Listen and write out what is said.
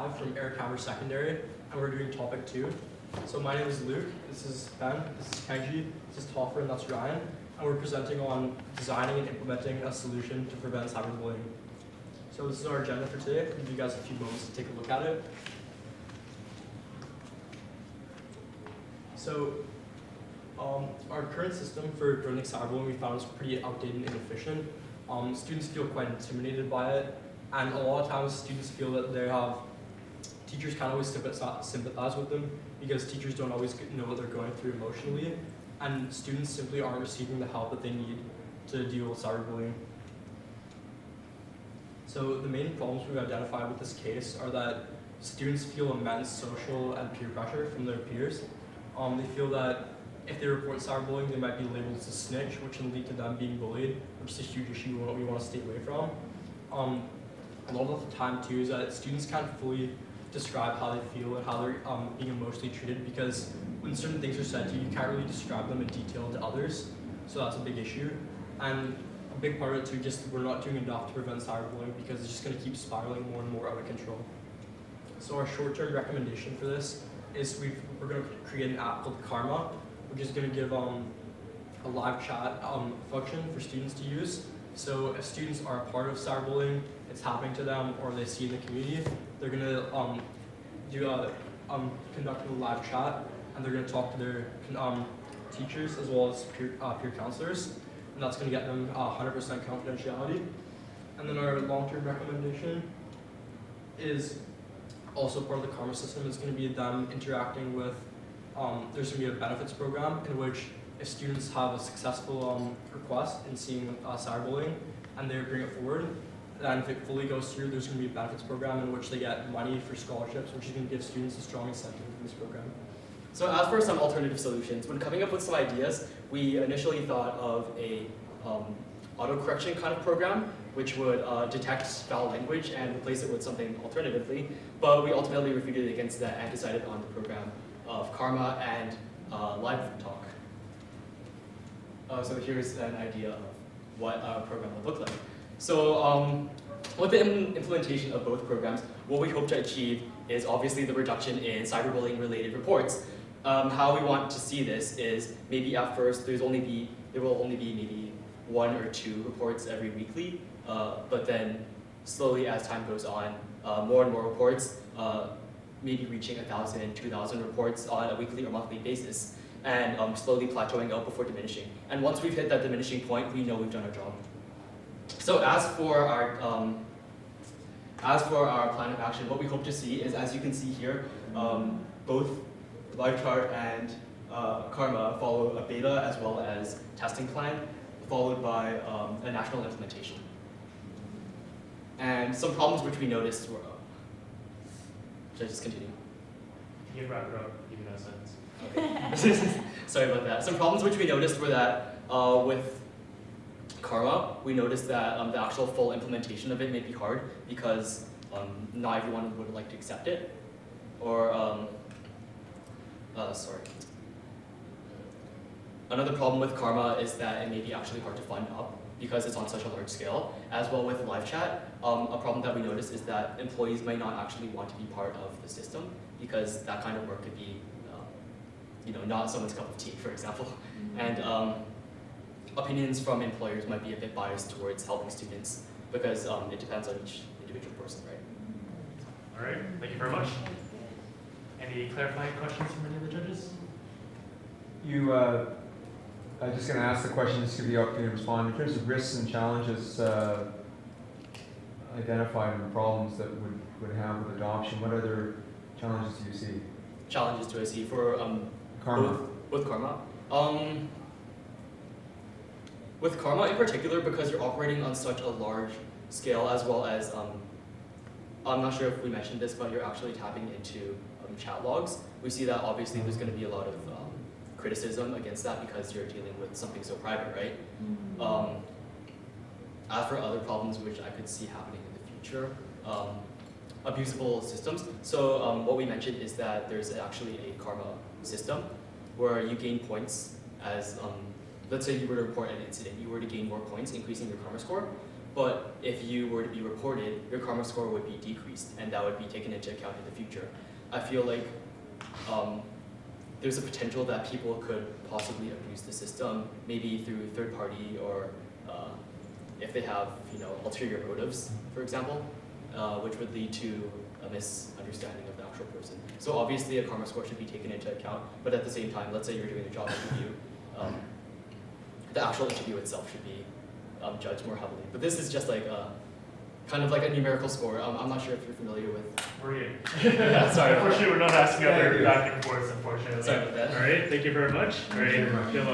5 from Hamber Secondary, and we're doing topic 2. So my name is Luke, this is Ben, this is Kenji, this is Toffer, and that's Ryan, and we're presenting on designing and implementing a solution to prevent cyberbullying. So this is our agenda for today. I'll give you guys a few moments to take a look at it. So our current system for preventing cyberbullying we found is pretty outdated and inefficient. Students feel quite intimidated by it, and a lot of times students feel that teachers can't always sympathize with them because teachers don't always know what they're going through emotionally, and students simply aren't receiving the help that they need to deal with cyberbullying. So the main problems we've identified with this case are that students feel immense social and peer pressure from their peers. They feel that if they report cyberbullying, they might be labeled as a snitch, which can lead to them being bullied, which is a huge issue we want to stay away from. A lot of the time too is that students can't fully describe how they feel and how they're being emotionally treated, because when certain things are said to you, you can't really describe them in detail to others. So that's a big issue. And a big part of it too, just we're not doing enough to prevent cyberbullying because it's just going to keep spiraling more and more out of control. So our short-term recommendation for this is we're going to create an app called Karma, which is going to give a live chat function for students to use. So if students are a part of cyberbullying, it's happening to them, or they see in the community, they're going to conduct a live chat, and they're going to talk to their teachers as well as peer counselors, and that's going to get them 100% confidentiality. And then our long-term recommendation is also part of the Karma system. It's going to be them interacting with, there's going to be a benefits program in which if students have a successful request in seeing cyberbullying and they bring it forward, and if it fully goes through, there's going to be a benefits program in which they get money for scholarships, which is going to give students a strong incentive in this program. So as for some alternative solutions, when coming up with some ideas, we initially thought of a auto-correction kind of program, which would detect foul language and replace it with something alternatively, but we ultimately refuted against that and decided on the program of Karma and YouthTalk. So here's an idea of what our program would look like. So with the implementation of both programs, what we hope to achieve is obviously the reduction in cyberbullying related reports. How we want to see this is maybe at first there will only be maybe 1 or 2 reports every weekly, but then slowly as time goes on, more and more reports, maybe reaching 1,000, 2,000 reports on a weekly or monthly basis, and slowly plateauing out before diminishing. And once we've hit that diminishing point, we know we've done our job. So as for our plan of action, what we hope to see is, as you can see here, both LiveChart and Karma follow a beta as well as testing plan, followed by a national implementation. And some problems which we noticed were, should I just continue? Can you wrap it up, even a sentence? Okay. Sorry about that. Some problems which we noticed were that with Karma, we noticed that the actual full implementation of it may be hard because not everyone would like to accept it. Or, another problem with Karma is that it may be actually hard to fund up because it's on such a large scale. As well with live chat, a problem that we noticed is that employees might not actually want to be part of the system because that kind of work could be not someone's cup of tea, for example. And opinions from employers might be a bit biased towards helping students because it depends on each individual person, right? All right, thank you very much. Any clarifying questions from any of the judges? I'm just going to ask the question, just to give you the opportunity to respond. In terms of risks and challenges identified and problems that would have with adoption, what other challenges do you see? Challenges do I see for Karma? With Karma? With Karma in particular, because you're operating on such a large scale, as well as, I'm not sure if we mentioned this, but you're actually tapping into chat logs. We see that obviously there's going to be a lot of criticism against that because you're dealing with something so private, right? Mm-hmm. As for other problems which I could see happening in the future, abusable systems. So what we mentioned is that there's actually a Karma system where you gain points as, let's say you were to report an incident, you were to gain more points, increasing your Karma score. But if you were to be reported, your karma score would be decreased, and that would be taken into account in the future. I feel like there's a potential that people could possibly abuse the system, maybe through third party or if they have, ulterior motives, for example, which would lead to a misunderstanding of the actual person. So obviously a karma score should be taken into account, but at the same time, let's say you're doing a job interview, the actual interview itself should be judged more heavily. But this is just like kind of like a numerical score. I'm not sure if you're familiar with. We're in. Yeah, sorry. Unfortunately, we're not asking other back and forth, unfortunately. Sorry about that. All right, thank you very much. All right. Thank you very much. Good luck.